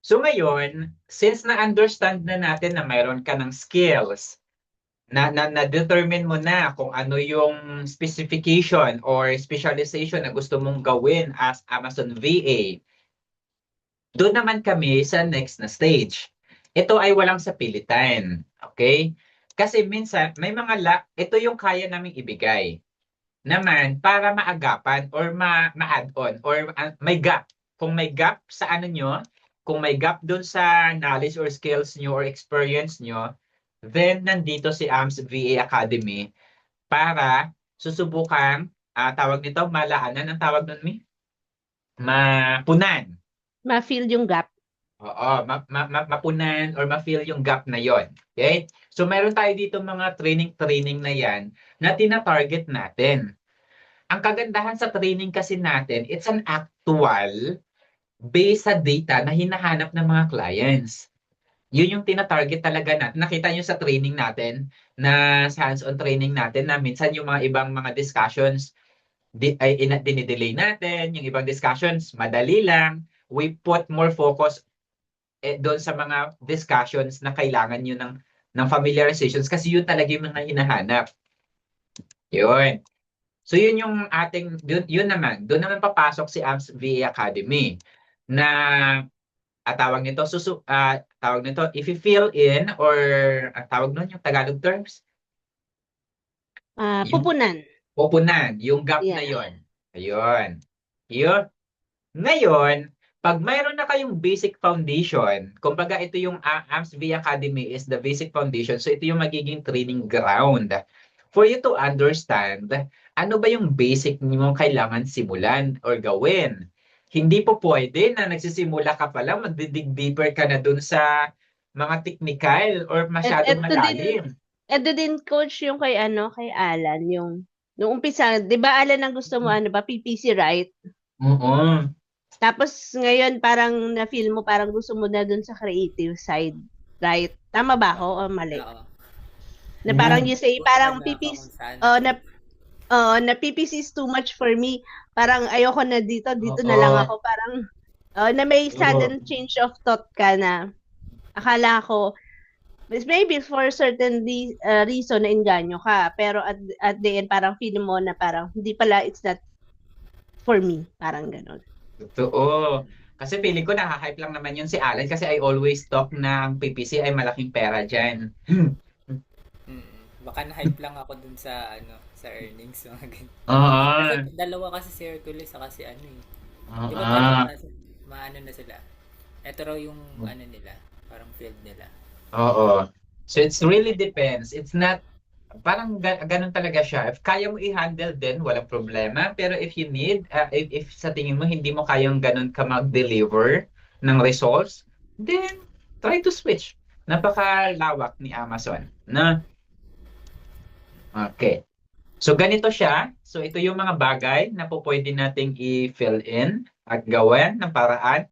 So ngayon, since na-understand na natin na mayroon ka ng skills, na-determine mo na kung ano yung specification or specialization na gusto mong gawin as Amazon VA, doon naman kami sa next na stage. Ito ay walang sapilitan. Okay? Kasi minsan, may mga ito yung kaya naming ibigay naman para maagapan or ma-add on or may gap. Kung may gap sa ano nyo, kung may gap doon sa knowledge or skills nyo or experience nyo, then nandito si AMS VA Academy para susubukang, tawag nito, malaanan ang tawag nun, mapunan. Ma-fill yung gap. Oo, mapunan or ma-fill yung gap na yon. Okay? So meron tayo dito mga training na yan na tina-target natin. Ang kagandahan sa training kasi natin, it's an actual based sa data na hinahanap ng mga clients. Yun yung tina-target talaga natin. Nakita nyo sa training natin, na sa hands-on training natin, na minsan yung mga ibang mga discussions, dinidelay natin, yung ibang discussions, madali lang. We put more focus doon sa mga discussions na kailangan nyo ng familiarizations kasi yun talaga yung mga hinahanap. Yun. So yun yung yun naman, doon naman papasok si AMS VA Academy na tawag nito, if you fill in or tawag nun yung Tagalog terms, yung Pupunan. pupunan, yung gap na Yeah. yon. Ayun. Yun. Ngayon, pag mayroon na kayong basic foundation, kumbaga ito yung AMS VA Academy is the basic foundation. So ito yung magiging training ground for you to understand ano ba yung basic mo kailangan simulan or gawin. Hindi po pwede na nagsisimula ka pa lang, magdidig deeper ka na dun sa mga technical or At masyadong eto din, malalim. eto din coach yung kay kay Alan, yung nung umpisa, 'di ba Alan ang gusto mo ano ba PPC, right? Oo. Tapos ngayon parang na-feel mo parang gusto mo na dun sa creative side, right? Tama ba ako o mali? Oo. Na parang Mm. you say Nagustuhan parang na ako PPC kung saan oh, ako. na PPC is too much for me. Parang ayoko na dito, dito na lang Oo. ako. Parang na may Oo. sudden change of thought ka na akala ko maybe for certain reason na inganyo ka. Pero at the end, parang feel mo na parang hindi pala, it's not for me. Parang ganon. Totoo. Kasi feeling ko nakahype lang naman yun si Alan kasi I always talk na ang PPC ay malaking pera dyan. Baka na-hype lang ako dun sa sa earnings mga ganun. Kasi Oo. dalawa kasi si Hercules sa kasi eh. 'Di ba parang Oo. maano na sila. Ito raw yung nila, parang field nila. Oo. So it's really depends. It's not, parang ganun talaga siya. If kaya mo i-handle din, walang problema. Pero if you need, if sa tingin mo hindi mo kayang ganun ka mag-deliver ng results, then try to switch. Napakalawak ni Amazon. Na? Okay. So ganito siya. So ito yung mga bagay na po pwede nating i-fill in at gawin ng paraan